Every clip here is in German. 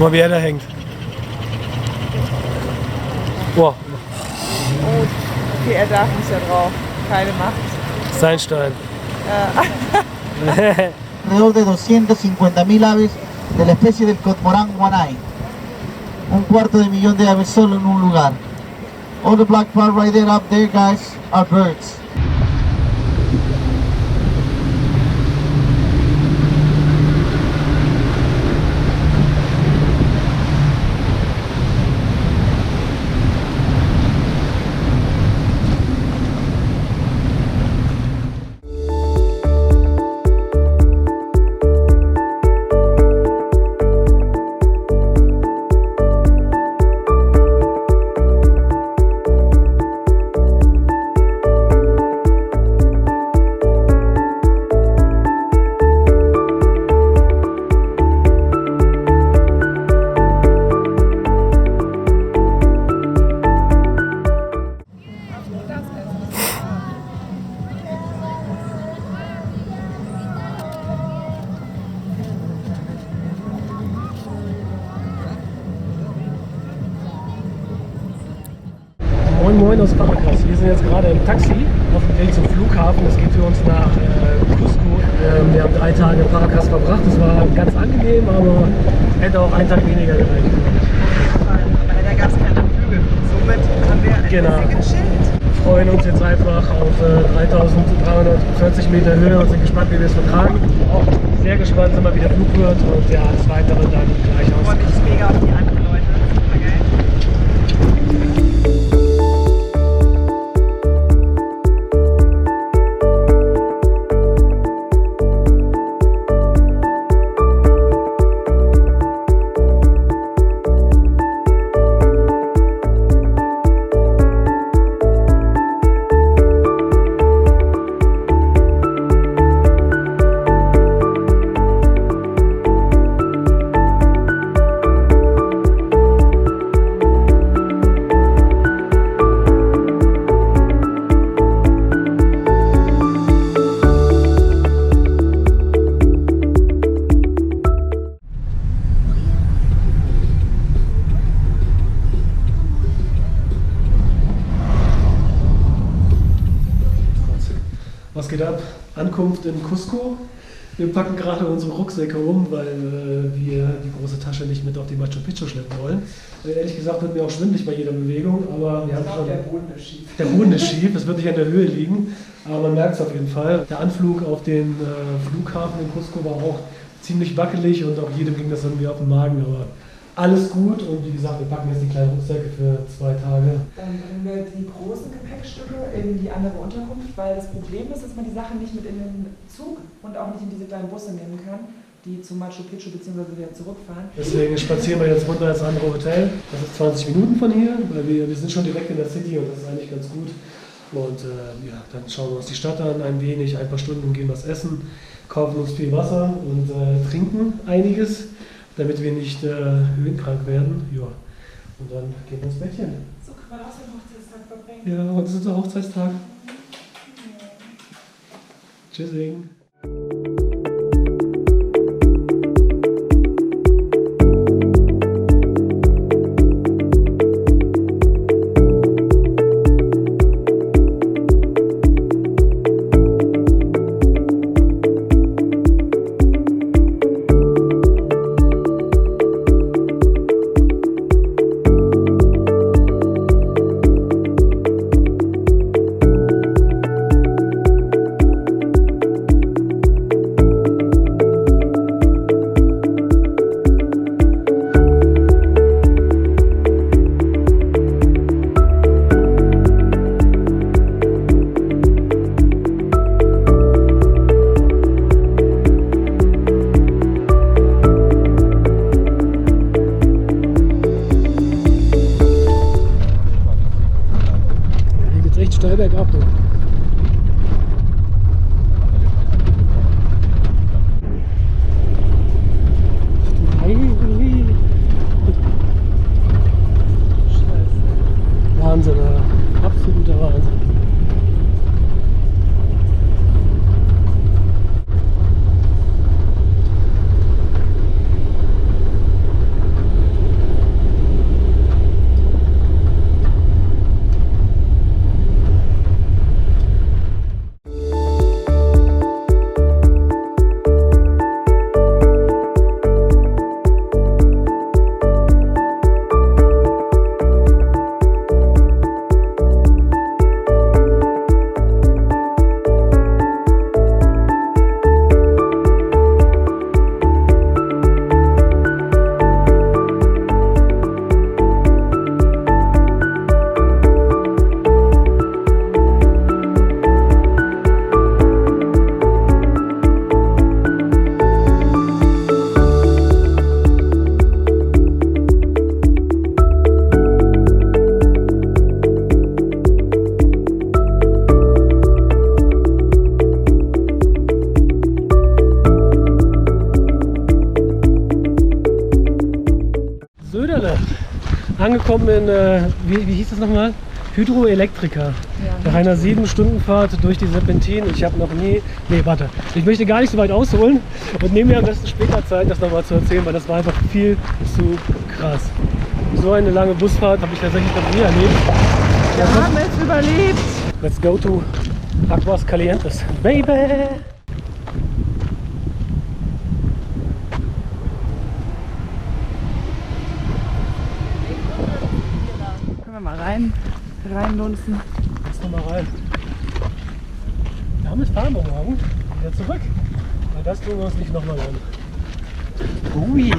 mal, wie er da hängt. Boah. Oh, okay, er darf nicht da drauf. Keine Macht. Sandstein. Alrededor de 250.000 aves de la especie del cormorán guanay. Un cuarto de millón de aves solo en un lugar. All the black part right there up there, guys, are birds. Moin Moin aus Paracas. Wir sind jetzt gerade im Taxi auf dem Weg zum Flughafen. Es geht für uns nach Cusco. Wir haben 3 Tage in Paracas verbracht. Das war ganz angenehm, aber hätte auch einen Tag weniger gereicht. Aber da gab es keine Vögel. Somit haben wir ein bisschen gechillt. Wir freuen uns jetzt einfach auf 3.340 Meter Höhe und sind gespannt, wie wir es vertragen. Auch sehr gespannt sind wir, wie der Flug wird und ja, das Weitere dann gleich aus. Und ich mega auf die anderen Leute. Super geil. Was geht ab? Ankunft in Cusco. Wir packen gerade unsere Rucksäcke um, weil wir die große Tasche nicht mit auf die Machu Picchu schleppen wollen. Ehrlich gesagt wird mir auch schwindelig bei jeder Bewegung, aber wir haben schon... Der Boden ist schief. Der Boden ist schief, es wird nicht an der Höhe liegen, aber man merkt es auf jeden Fall. Der Anflug auf den Flughafen in Cusco war auch ziemlich wackelig und auch jedem ging das irgendwie auf den Magen, aber alles gut und wie gesagt, wir packen jetzt die kleinen Rucksäcke für 2 Tage. Dann bringen wir die großen Gepäckstücke in die andere Unterkunft, weil das Problem ist, dass man die Sachen nicht mit in den Zug und auch nicht in diese kleinen Busse nehmen kann, die zu Machu Picchu bzw. wieder zurückfahren. Deswegen spazieren wir jetzt runter ins andere Hotel. Das ist 20 Minuten von hier, weil wir sind schon direkt in der City und das ist eigentlich ganz gut. Und ja, dann schauen wir uns die Stadt an, ein wenig, ein paar Stunden gehen was essen, kaufen uns viel Wasser und trinken einiges, damit wir nicht höhenkrank werden. Ja. Und dann gehen wir ins Bettchen. So kann man auch so einen Hochzeitstag verbringen. Ja, heute ist unser Hochzeitstag. Tschüssing. Steil bergab. Wahnsinn, absoluter Wahnsinn. angekommen in, wie hieß das nochmal? Hydroelektrika. Nach einer 7-Stunden-Fahrt durch die Serpentinen. Ich habe noch nie... Nee, warte. Ich möchte gar nicht so weit ausholen und nehme mir am besten später Zeit, das nochmal zu erzählen, weil das war einfach viel zu krass. So eine lange Busfahrt habe ich tatsächlich noch nie erlebt. Wir haben es überlebt. Let's go to Aguas Calientes, baby! Können wir mal reinlunzen. Lass doch mal rein. Damit fahren wir morgen wieder zurück. Weil das tun wir uns nicht nochmal an. Ui!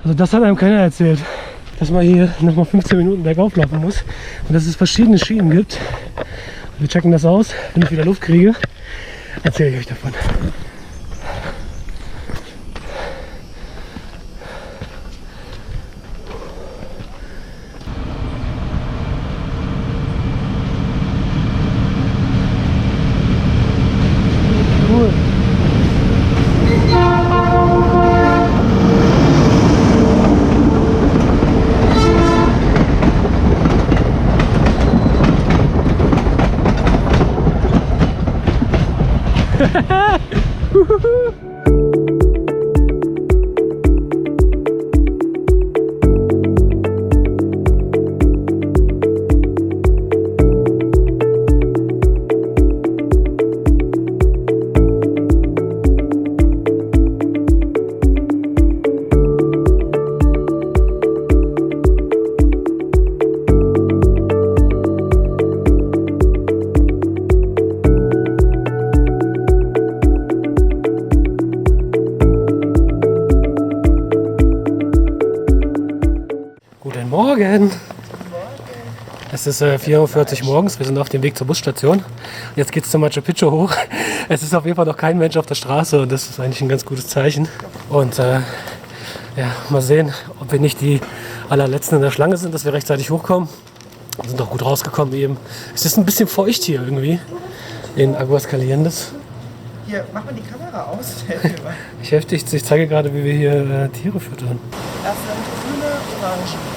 Also das hat einem keiner erzählt, dass man hier nochmal 15 Minuten bergauf laufen muss und dass es verschiedene Schienen gibt. Wir checken das aus, wenn ich wieder Luft kriege, erzähle ich euch davon. Cool. Guten Morgen! Es ist 4:40 Uhr morgens, wir sind auf dem Weg zur Busstation. Jetzt geht es zum Machu Picchu hoch. Es ist auf jeden Fall noch kein Mensch auf der Straße und das ist eigentlich ein ganz gutes Zeichen. Und ja, mal sehen, ob wir nicht die allerletzten in der Schlange sind, dass wir rechtzeitig hochkommen. Wir sind auch gut rausgekommen eben. Es ist ein bisschen feucht hier irgendwie in Aguas Calientes. Hier, mach mal die Kamera aus. Ich zeige gerade, wie wir hier Tiere füttern. Das sind grüne Orangen.